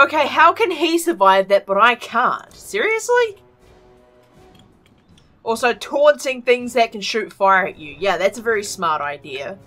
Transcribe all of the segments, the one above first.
Okay, how can he survive that, but I can't? Seriously? Also, taunting things that can shoot fire at you. Yeah, that's a very smart idea.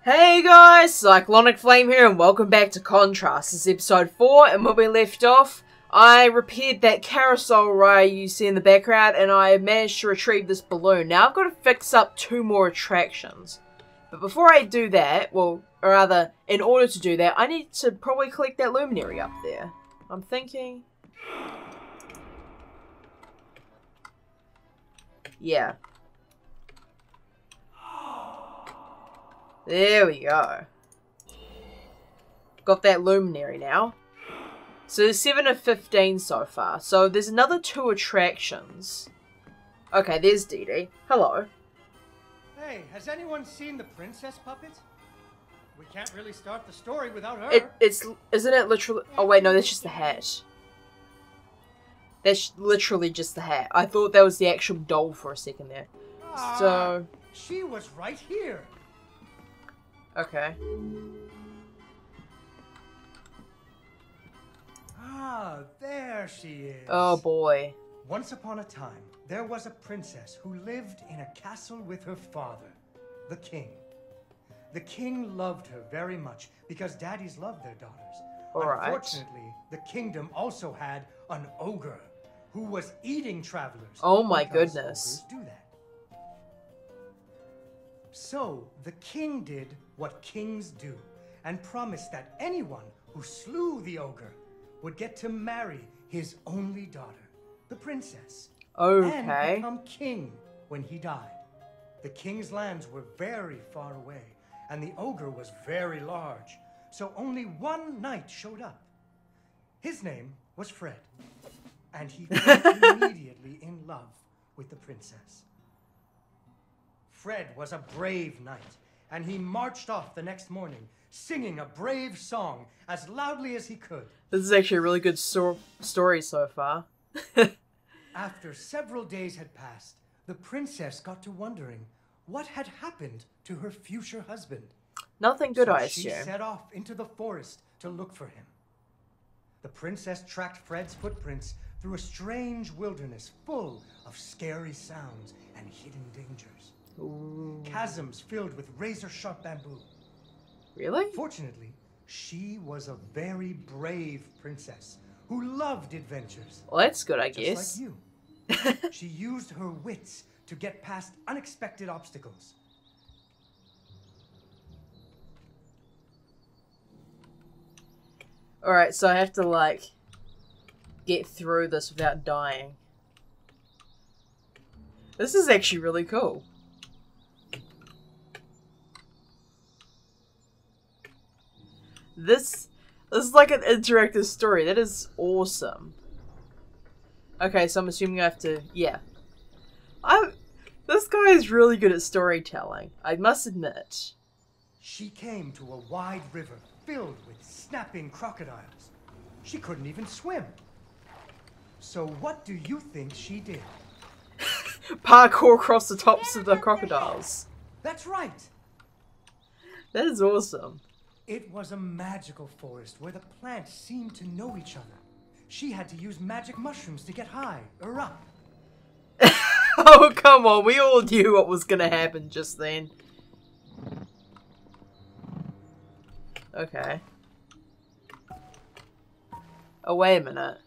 Hey guys, Cyclonic Flame here and welcome back to Contrast. This is episode 4 and when we left off, I repaired that carousel ride you see in the background and I managed to retrieve this balloon. Now I've got to fix up 2 more attractions. But before I do that, well, or rather, in order to do that, I need to probably collect that luminary up there. I'm thinking... yeah. There we go. Got that luminary now. So there's 7 of 15 so far. So there's another 2 attractions. Okay, there's Dee Dee. Hello. Hey, has anyone seen the princess puppet? We can't really start the story without her. Isn't it literally... oh wait, no, that's just the hat. That's literally just the hat. I thought that was the actual doll for a second there. So... she was right here. okay. Ah, there she is. Oh boy. Once upon a time, there was a princess who lived in a castle with her father, the king. The king loved her very much because daddies loved their daughters. Alright. Unfortunately, the kingdom also had an ogre who was eating travelers. Oh my because goodness. ogres do that. So, the king did what kings do and promised that anyone who slew the ogre would get to marry his only daughter, the princess, and Okay. become king when he died. The king's lands were very far away, and the ogre was very large, so only one knight showed up. His name was Fred, and he fell immediately in love with the princess. Fred was a brave knight, and he marched off the next morning, singing a brave song as loudly as he could. This is actually a really good story so far. After several days had passed, the princess got to wondering what had happened to her future husband. Nothing good, So I she assume. set off into the forest to look for him. The princess tracked Fred's footprints through a strange wilderness full of scary sounds and hidden dangers. Ooh. Chasms filled with razor-sharp bamboo. Really? Fortunately, she was a very brave princess who loved adventures. Well, that's good, I Just guess. like you. She used her wits to get past unexpected obstacles. Alright, so I have to, like, get through this without dying. This is actually really cool. This is like an interactive story. That is awesome. Okay, so I'm assuming I have to... yeah. This guy is really good at storytelling, I must admit. She came to a wide river filled with snapping crocodiles. She couldn't even swim. So what do you think she did? Parkour across the tops of the crocodiles. That's right. That is awesome. It was a magical forest where the plants seemed to know each other. She had to use magic mushrooms to get high or up. Oh, come on. We all knew what was going to happen just then. Okay. Oh, wait a minute.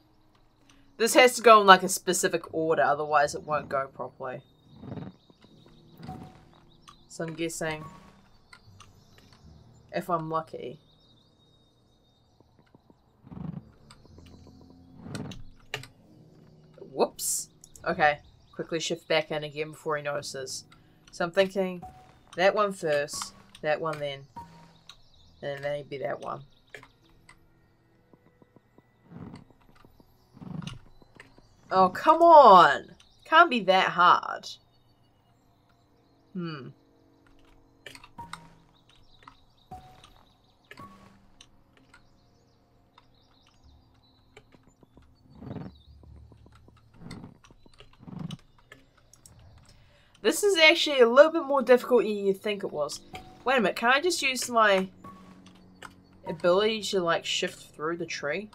This has to go in like a specific order, otherwise it won't go properly. So I'm guessing, if I'm lucky. Whoops. Okay. Quickly shift back in again before he notices. So I'm thinking that one first, that one then, and then maybe that one. Oh, come on! Can't be that hard. This is actually a little bit more difficult than you think it was. Wait a minute, can I just use my ability to like shift through the tree?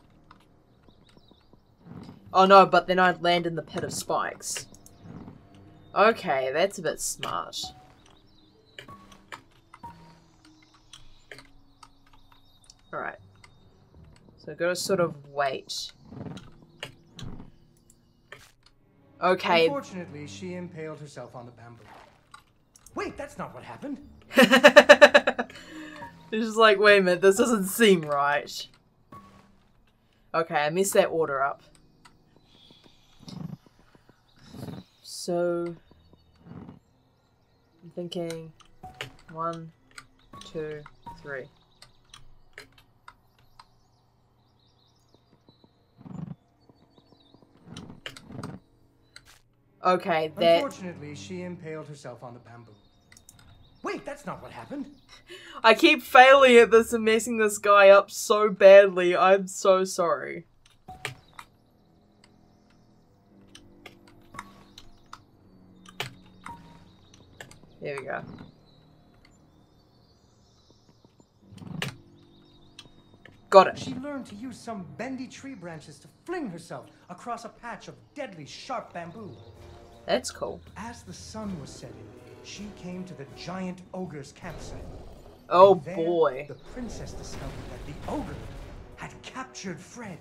Oh no, but then I'd land in the pit of spikes. Okay, that's a bit smart. Alright. So I've got to sort of wait. Okay. Unfortunately, she impaled herself on the bamboo. Wait, that's not what happened. It's just like, wait a minute, this doesn't seem right. Okay, I messed that order up. So, I'm thinking 1, 2, 3. Okay, that... Unfortunately, she impaled herself on the bamboo. Wait, that's not what happened. I keep failing at this and messing this guy up so badly. I'm so sorry. There we go. Got it. She learned to use some bendy tree branches to fling herself across a patch of deadly sharp bamboo. That's cool. As the sun was setting, she came to the giant ogre's campsite. Oh And there, boy. the princess discovered that the ogre had captured Fred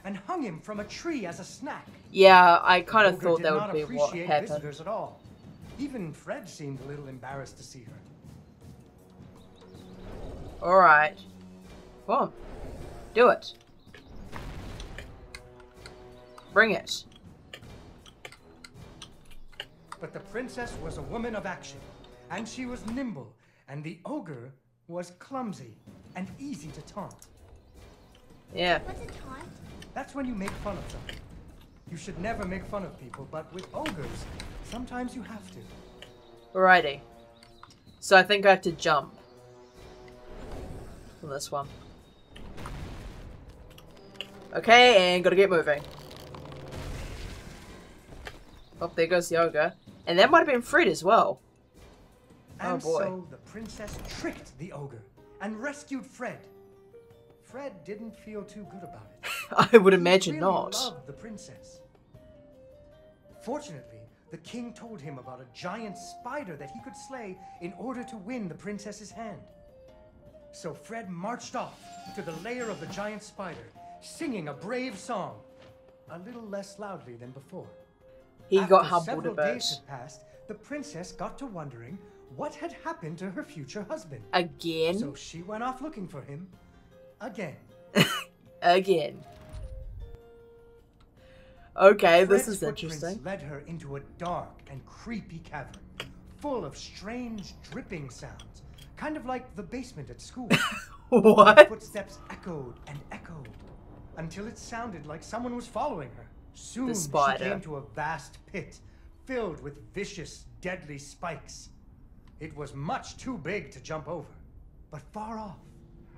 and hung him from a tree as a snack. Yeah, I kind of Ogre thought did that not would be what appreciate happened. visitors at all. Even Fred seemed a little embarrassed to see her. Alright. Come on. Do it. Bring it. But the princess was a woman of action, and she was nimble, and the ogre was clumsy and easy to taunt. Yeah. What's a taunt? That's when you make fun of them. You should never make fun of people, but with ogres, sometimes you have to. Alrighty. So I think I have to jump. On this one. Okay, and gotta get moving. Oh, there goes the ogre. And that might have been Fred as well. And oh boy. so the princess tricked the ogre and rescued Fred. Fred didn't feel too good about it. I would imagine He really not. loved the princess. Fortunately, the king told him about a giant spider that he could slay in order to win the princess's hand. So Fred marched off to the lair of the giant spider, singing a brave song, a little less loudly than before. He got After humbled a several bit. days had passed, the princess got to wondering what had happened to her future husband. Again? So she went off looking for him again. Again. Okay, this Fred's is footprints interesting. led her into a dark and creepy cavern, full of strange dripping sounds, kind of like the basement at school. What? Footsteps echoed and echoed until it sounded like someone was following her. Soon The she spider. came to a vast pit filled with vicious, deadly spikes. It was much too big to jump over, but far off,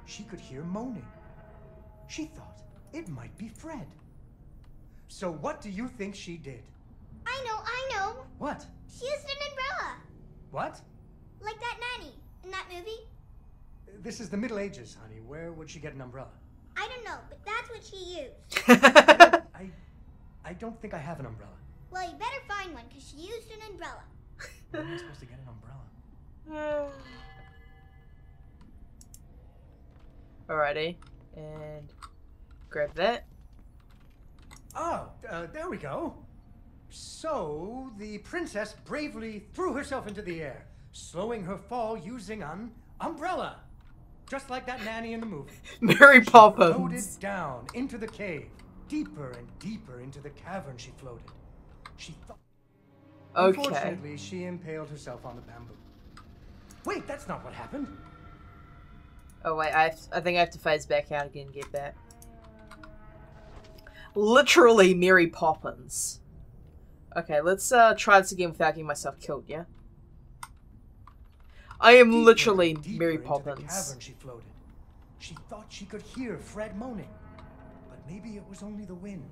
she could hear moaning. She thought it might be Fred. So what do you think she did? I know. What? She used an umbrella. What? Like that nanny in that movie. This is the Middle Ages, honey. Where would she get an umbrella? I don't know, but that's what she used. I don't think I have an umbrella. Well, you better find one, because she used an umbrella. Where am I supposed to get an umbrella? Alrighty. And grab that. Oh, there we go. So, the princess bravely threw herself into the air, slowing her fall using an umbrella. Just like that nanny in the movie. Mary Poppins. Floated down into the cave. Deeper and deeper into the cavern she floated. She thought... Okay. Unfortunately, she impaled herself on the bamboo. Wait, that's not what happened. Oh wait, I think I have to phase back out again and get that. Literally Mary Poppins. Okay, let's try this again without getting myself killed, yeah? I am Deeper literally and deeper Mary into the Poppins. cavern she floated. She thought she could hear Fred moaning, but maybe it was only the wind.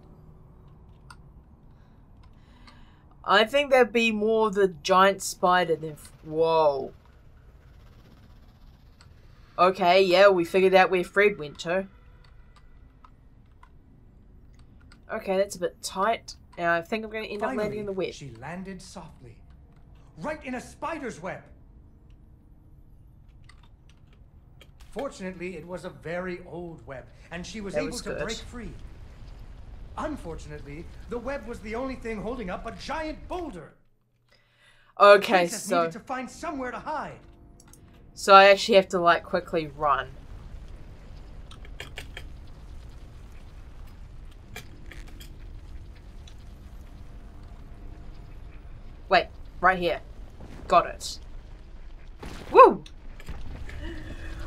I think there'd be more of the giant spider than... Whoa. Okay, yeah, we figured out where Fred went to. Okay, that's a bit tight. And I think I'm going to end up landing in the web. She landed softly. Right in a spider's web. Fortunately, it was a very old web, and she was able to break free. Unfortunately, the web was the only thing holding up a giant boulder. Okay, the princess needed to find somewhere to hide. So I actually have to, like, quickly run. Wait, right here. Got it. Woo!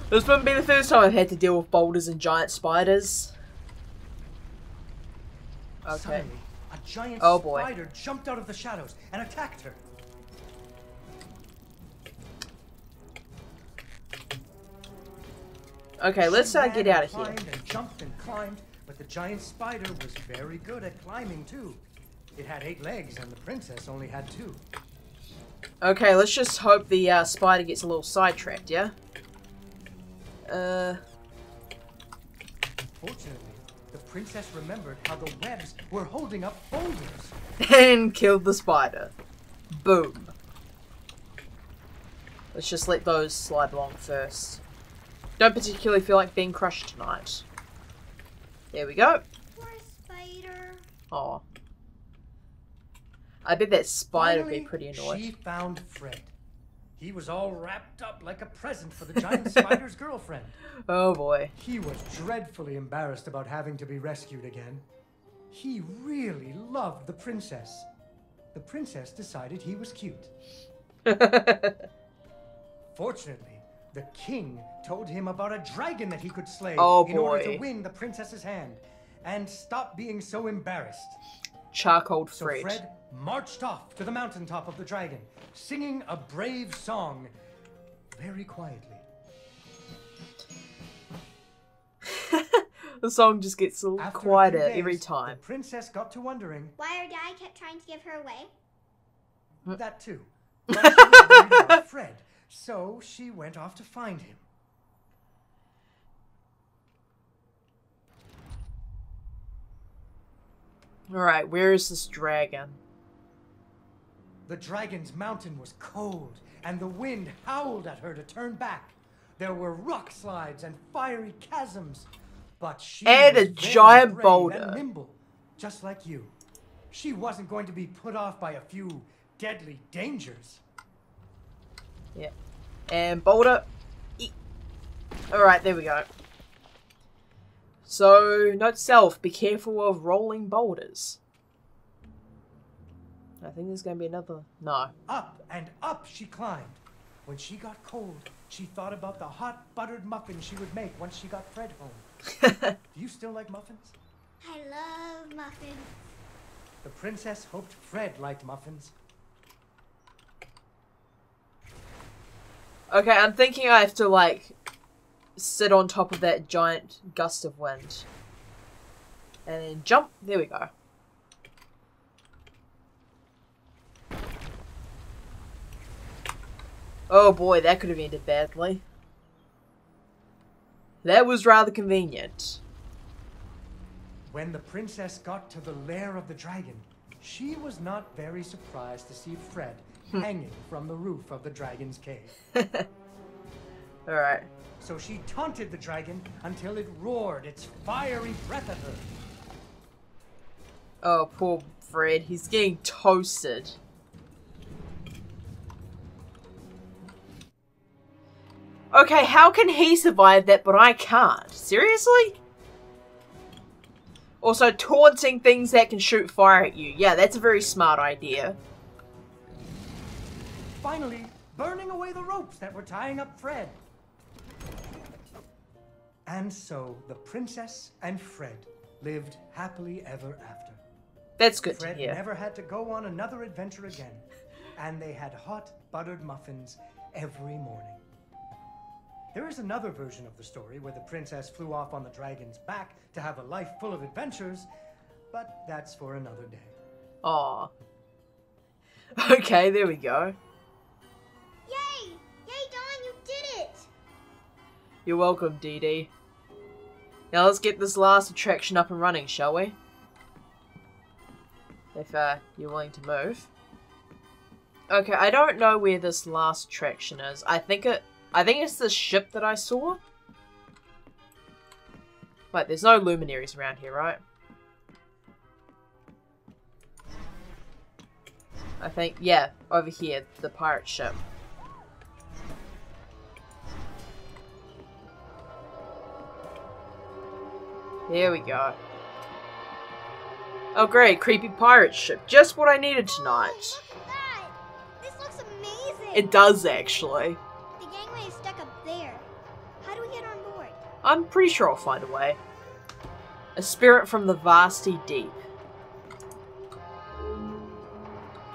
This wouldn't be the first time I've had to deal with boulders and giant spiders. Okay. Suddenly, a giant spider jumped out of the shadows and attacked her. Okay, let's get out of here. And jumped and climbed, but the giant spider was very good at climbing too. It had 8 legs, and the princess only had 2. Okay, let's just hope the spider gets a little sidetracked, yeah? Fortunately, the princess remembered how the webs were holding up boulders. And killed the spider. Boom. Let's just let those slide along first. Don't particularly feel like being crushed tonight. There we go. Poor spider. Aw. I bet that spider would Finally, be pretty annoyed. She found Fred. He was all wrapped up like a present for the giant spider's girlfriend. Oh boy. He was dreadfully embarrassed about having to be rescued again. He really loved the princess. The princess decided he was cute. Fortunately, the king told him about a dragon that he could slay in order to win the princess's hand and stop being so embarrassed. Charcoal So Fred. Fred marched off to the mountaintop of the dragon, singing a brave song very quietly. The song just gets a little After quieter a few days, every time. The princess got to wondering. Why her dad kept trying to give her away? That too. But she was worried about Fred, so she went off to find him. Alright, where is this dragon? The dragon's mountain was cold, and the wind howled at her to turn back. There were rock slides and fiery chasms, but she and was a very giant brave boulder. and nimble, just like you. She wasn't going to be put off by a few deadly dangers. Yeah. And boulder. Alright, there we go. So, note to self, be careful of rolling boulders. I think there's going to be another... No. Up and up she climbed. When she got cold, she thought about the hot buttered muffins she would make once she got Fred home. Do you still like muffins? I love muffins. The princess hoped Fred liked muffins. Okay, I'm thinking I have to, like, sit on top of that giant gust of wind. And then jump. There we go. Oh boy, that could have ended badly. That was rather convenient. When the princess got to the lair of the dragon, she was not very surprised to see Fred hanging from the roof of the dragon's cave. Alright. So she taunted the dragon until it roared its fiery breath at her. Oh, poor Fred. He's getting toasted. Okay, how can he survive that but I can't? Seriously? Also, taunting things that can shoot fire at you. Yeah, that's a very smart idea. Finally, burning away the ropes that were tying up Fred. And so the princess and Fred lived happily ever after. That's good Fred to hear. never had to go on another adventure again, and they had hot buttered muffins every morning. There is another version of the story where the princess flew off on the dragon's back to have a life full of adventures, but that's for another day. Aw. Okay, there we go. Yay! Yay, Dawn, you did it! You're welcome, Dee Dee. Now let's get this last attraction up and running, shall we? If you're willing to move. Okay, I don't know where this last attraction is. I think it's the ship that I saw. Wait, there's no luminaries around here, right? I think, yeah, over here, the pirate ship. Here we go. Oh great, creepy pirate ship. Just what I needed tonight. Oh, look at that! This looks amazing! It does, actually. The gangway is stuck up there. How do we get on board? I'm pretty sure I'll find a way. A spirit from the vasty deep.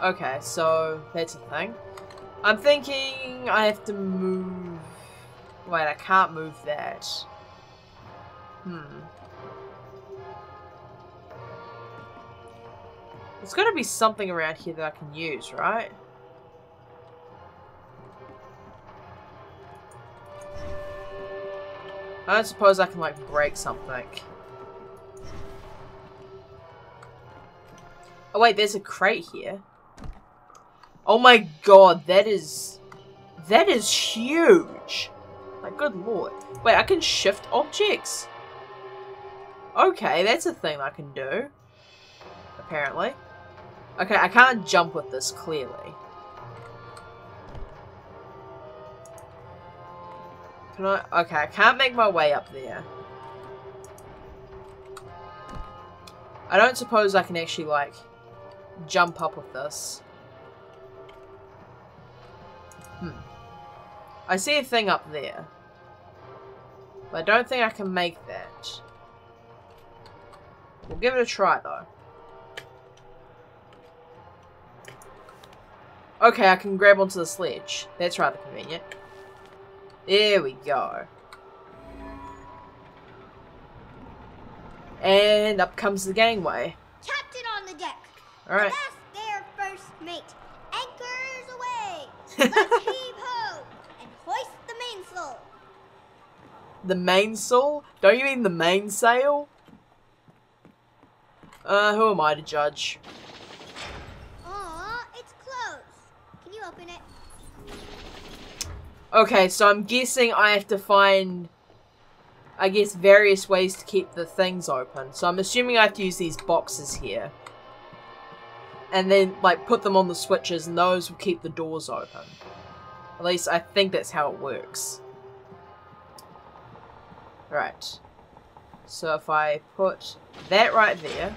Okay, so that's a thing. I'm thinking I have to move... Wait, I can't move that. There's gotta be something around here that I can use, right? I don't suppose I can, like, break something. Oh wait, there's a crate here. Oh my god, that is huge! Like, good lord. Wait, I can shift objects? Okay, that's a thing I can do. Apparently. Okay, I can't jump with this, clearly. Can I? Okay, I can't make my way up there. I don't suppose I can actually, like, jump up with this. I see a thing up there. But I don't think I can make that. We'll give it a try, though. Okay, I can grab onto the sledge. That's rather convenient. There we go. And up comes the gangway. Captain on the deck. Alright. Ask their first mate. Anchors away. Let's heave ho and hoist the mainsail. The mainsail? Don't you mean the mainsail? Who am I to judge? Aw, it's closed. Can you open it? Okay, so I'm guessing I have to find, I guess, various ways to keep the things open. So I'm assuming I have to use these boxes here. And then, like, put them on the switches and those will keep the doors open. At least I think that's how it works. Right. So if I put that right there,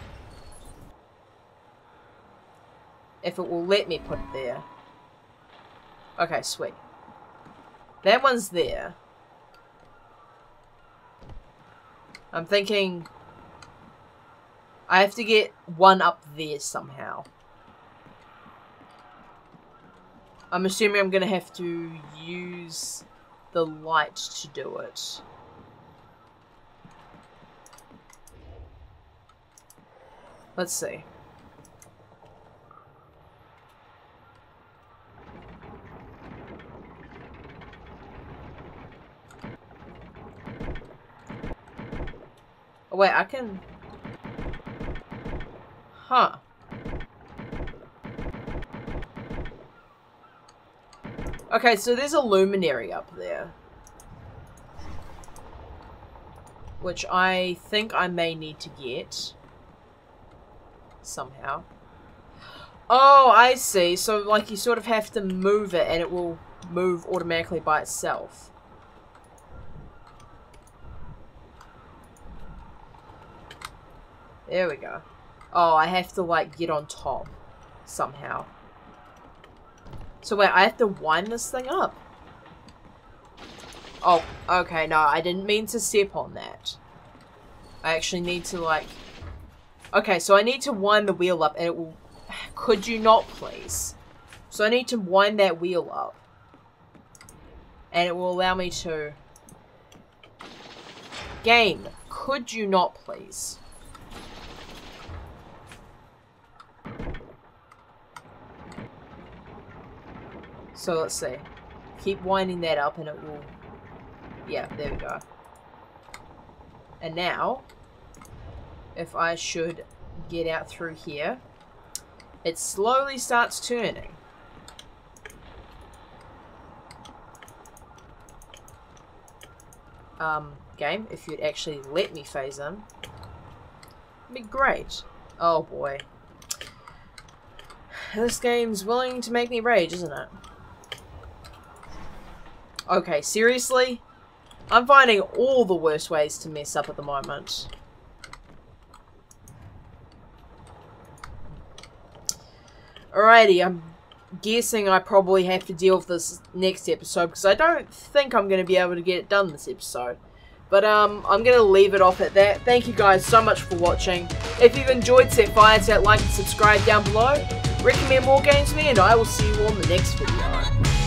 if it will let me put it there. Okay, sweet. That one's there. I'm thinking I have to get one up there somehow. I'm assuming I'm gonna have to use the light to do it. Let's see. Oh wait, I can... Huh. Okay, so there's a luminary up there. Which I think I may need to get. Somehow. Oh, I see. So, like, you sort of have to move it and it will move automatically by itself. There we go. Oh, I have to, like, get on top. Somehow. So, wait, I have to wind this thing up. Oh, okay, no, I didn't mean to step on that. I actually need to, like... Okay, so I need to wind the wheel up and it will... Could you not, please? So I need to wind that wheel up. And it will allow me to... Game, could you not, please? So let's see. Keep winding that up and it will... Yeah, there we go. And now, if I should get out through here, it slowly starts turning. Game, if you'd actually let me phase in, it'd be great. Oh boy. This game's willing to make me rage, isn't it? Okay, seriously? I'm finding all the worst ways to mess up at the moment. Alrighty, I'm guessing I probably have to deal with this next episode because I don't think I'm going to be able to get it done this episode. But I'm going to leave it off at that. Thank you guys so much for watching. If you've enjoyed, set fire to that like and subscribe down below. Recommend more games to me and I will see you all in the next video.